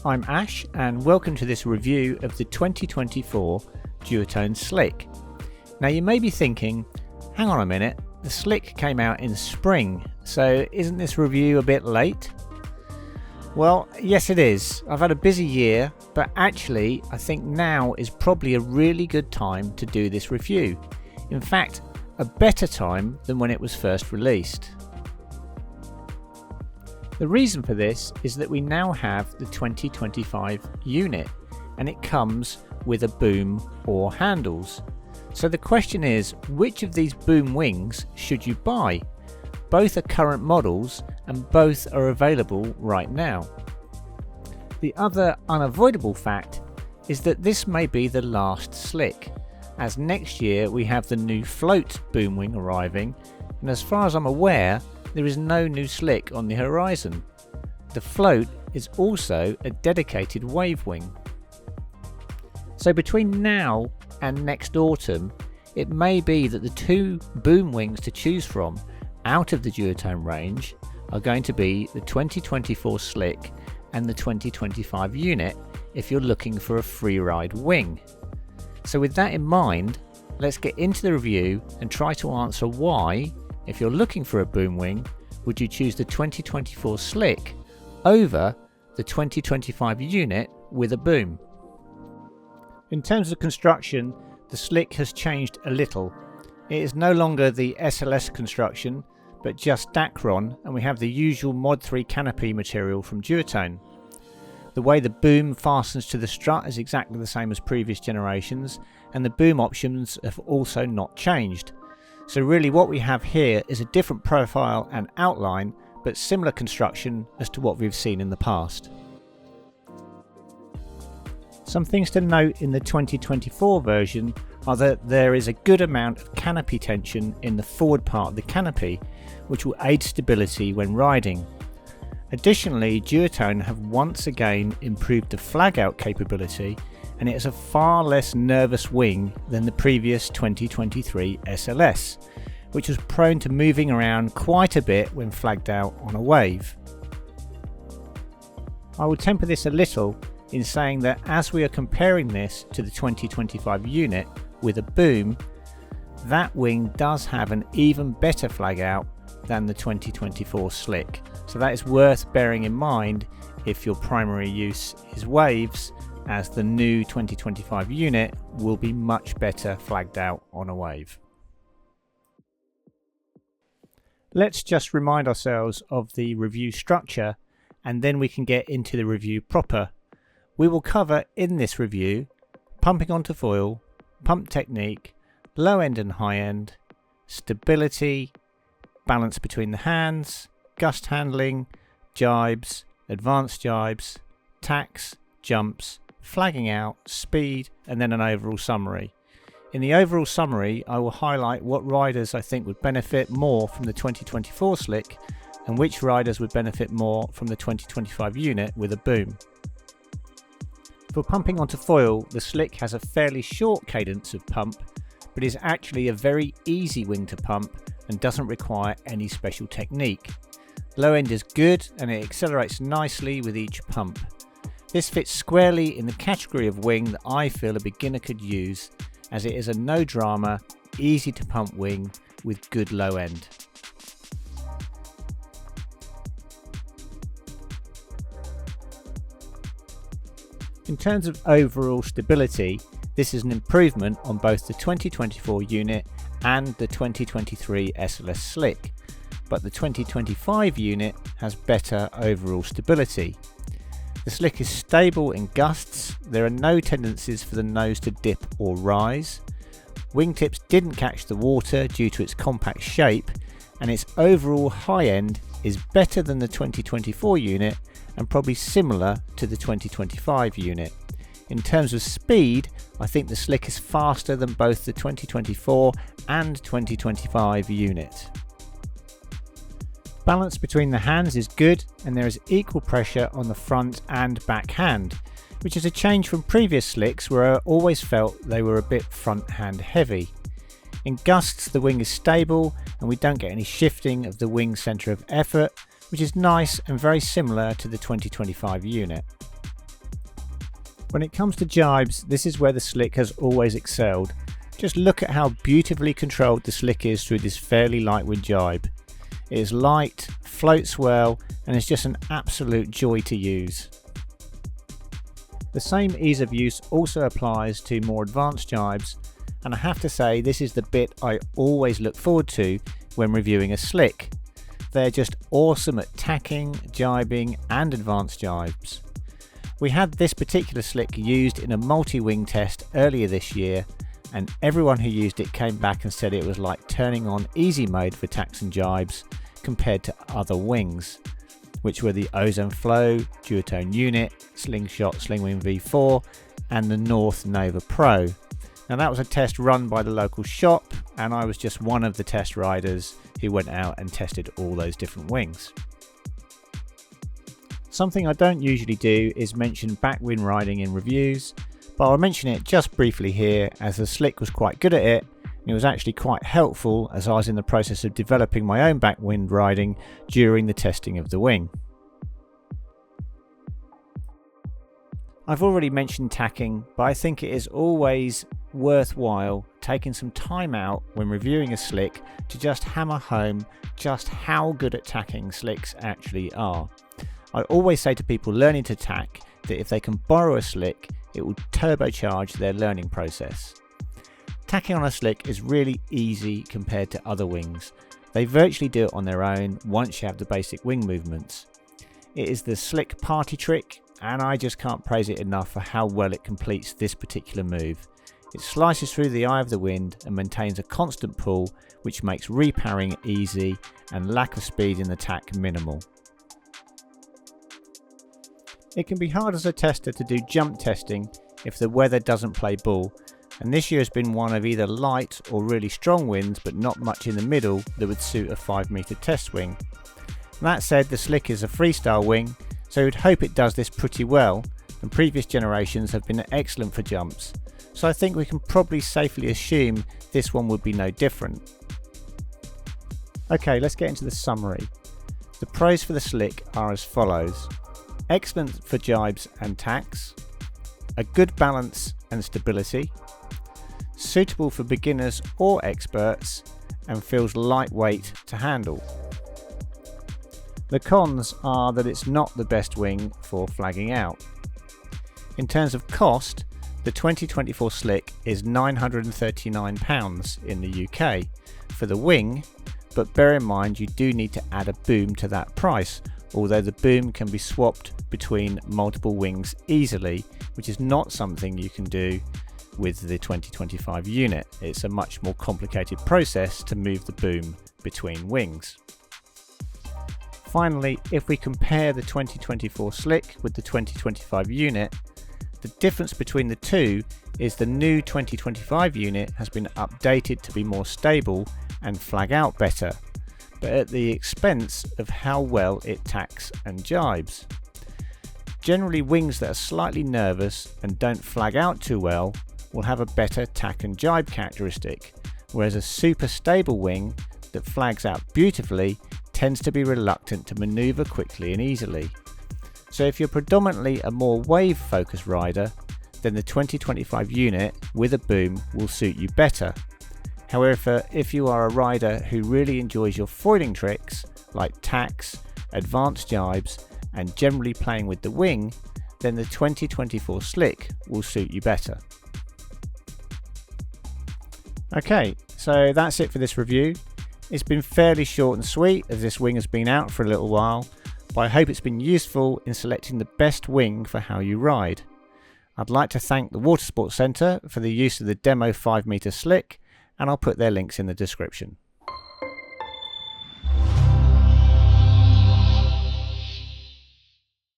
I'm Ash and welcome to this review of the 2024 Duotone Slick. Now you may be thinking, hang on a minute, the Slick came out in spring, so isn't this review a bit late? Well, yes it is. I've had a busy year, but actually I think now is probably a really good time to do this review. In fact, a better time than when it was first released. The reason for this is that we now have the 2025 unit and it comes with a boom or handles. So the question is, which of these boom wings should you buy? Both are current models and both are available right now. The other unavoidable fact is that this may be the last Slick, as next year we have the new float boom wing arriving, and as far as I'm aware, there is no new Slick on the horizon. The float is also a dedicated wave wing. So between now and next autumn, it may be that the two boom wings to choose from out of the Duotone range are going to be the 2024 Slick and the 2025 unit if you're looking for a freeride wing. So with that in mind, let's get into the review and try to answer why, if you're looking for a boom wing, would you choose the 2024 Slick over the 2025 unit with a boom. In terms of construction, the Slick has changed a little. It is no longer the SLS construction, but just Dacron, and we have the usual Mod 3 canopy material from Duotone. The way the boom fastens to the strut is exactly the same as previous generations, and the boom options have also not changed. So really what we have here is a different profile and outline, but similar construction as to what we've seen in the past. Some things to note in the 2024 version are that there is a good amount of canopy tension in the forward part of the canopy, which will aid stability when riding. Additionally, Duotone have once again improved the flag out capability, and it is a far less nervous wing than the previous 2023 SLS, which was prone to moving around quite a bit when flagged out on a wave. I will temper this a little in saying that as we are comparing this to the 2025 unit with a boom, that wing does have an even better flag out than the 2024 Slick. So that is worth bearing in mind if your primary use is waves, as the new 2025 unit will be much better flagged out on a wave. Let's just remind ourselves of the review structure and then we can get into the review proper. We will cover in this review pumping onto foil, pump technique, low end and high end, stability, balance between the hands, gust handling, jibes, advanced jibes, tacks, jumps, flagging out, speed, and then an overall summary. In the overall summary, I will highlight what riders I think would benefit more from the 2024 Slick and which riders would benefit more from the 2025 unit with a boom. For pumping onto foil, the Slick has a fairly short cadence of pump, but is actually a very easy wing to pump and doesn't require any special technique. Low end is good and it accelerates nicely with each pump. This fits squarely in the category of wing that I feel a beginner could use, as it is a no drama, easy to pump wing with good low end. In terms of overall stability, this is an improvement on both the 2024 unit and the 2023 SLS Slick, but the 2025 unit has better overall stability. The Slick is stable in gusts, there are no tendencies for the nose to dip or rise. Wingtips didn't catch the water due to its compact shape, and its overall high end is better than the 2024 unit and probably similar to the 2025 unit. In terms of speed, I think the Slick is faster than both the 2024 and 2025 unit. Balance between the hands is good and there is equal pressure on the front and back hand, which is a change from previous Slicks where I always felt they were a bit front hand heavy. In gusts the wing is stable and we don't get any shifting of the wing centre of effort, which is nice and very similar to the 2025 unit. When it comes to jibes, this is where the Slick has always excelled. Just look at how beautifully controlled the Slick is through this fairly lightweight jibe. It is light, floats well, and is just an absolute joy to use. The same ease of use also applies to more advanced jibes, and I have to say this is the bit I always look forward to when reviewing a Slick. They're just awesome at tacking, jibing and advanced jibes. We had this particular Slick used in a multi-wing test earlier this year, and everyone who used it came back and said it was like turning on easy mode for tacks and jibes compared to other wings, which were the Ozone Flow, Duotone Unit, Slingshot Slingwing V4 and the North Nova Pro. Now that was a test run by the local shop, and I was just one of the test riders who went out and tested all those different wings. Something I don't usually do is mention backwind riding in reviews, but I'll mention it just briefly here as the Slick was quite good at it, and it was actually quite helpful as I was in the process of developing my own backwind riding during the testing of the wing. I've already mentioned tacking, but I think it is always worthwhile taking some time out when reviewing a Slick to just hammer home just how good at tacking Slicks actually are. I always say to people learning to tack that if they can borrow a Slick, it will turbocharge their learning process. Tacking on a Slick is really easy compared to other wings. They virtually do it on their own once you have the basic wing movements. It is the Slick party trick, and I just can't praise it enough for how well it completes this particular move. It slices through the eye of the wind and maintains a constant pull, which makes repowering easy and lack of speed in the tack minimal. It can be hard as a tester to do jump testing if the weather doesn't play ball, and this year has been one of either light or really strong winds but not much in the middle that would suit a 5-metre test wing. That said, the Slick is a freestyle wing, so you'd hope it does this pretty well, and previous generations have been excellent for jumps, so I think we can probably safely assume this one would be no different. Okay, let's get into the summary. The pros for the Slick are as follows: excellent for jibes and tacks, a good balance and stability, suitable for beginners or experts, and feels lightweight to handle. The cons are that it's not the best wing for flagging out. In terms of cost, the 2024 Slick is £939 in the UK for the wing, but bear in mind you do need to add a boom to that price, although the boom can be swapped between multiple wings easily, which is not something you can do with the 2025 unit. It's a much more complicated process to move the boom between wings. Finally, if we compare the 2024 Slick with the 2025 unit, the difference between the two is the new 2025 unit has been updated to be more stable and flag out better, but at the expense of how well it tacks and jibes. Generally, wings that are slightly nervous and don't flag out too well will have a better tack and jibe characteristic, whereas a super stable wing that flags out beautifully tends to be reluctant to manoeuvre quickly and easily. So if you're predominantly a more wave focused rider, then the 2025 unit with a boom will suit you better. However, if you are a rider who really enjoys your foiling tricks like tacks, advanced jibes and generally playing with the wing, then the 2024 Slick will suit you better. Okay, so that's it for this review. It's been fairly short and sweet as this wing has been out for a little while, but I hope it's been useful in selecting the best wing for how you ride. I'd like to thank the Watersports Centre for the use of the demo 5-metre Slick, and I'll put their links in the description.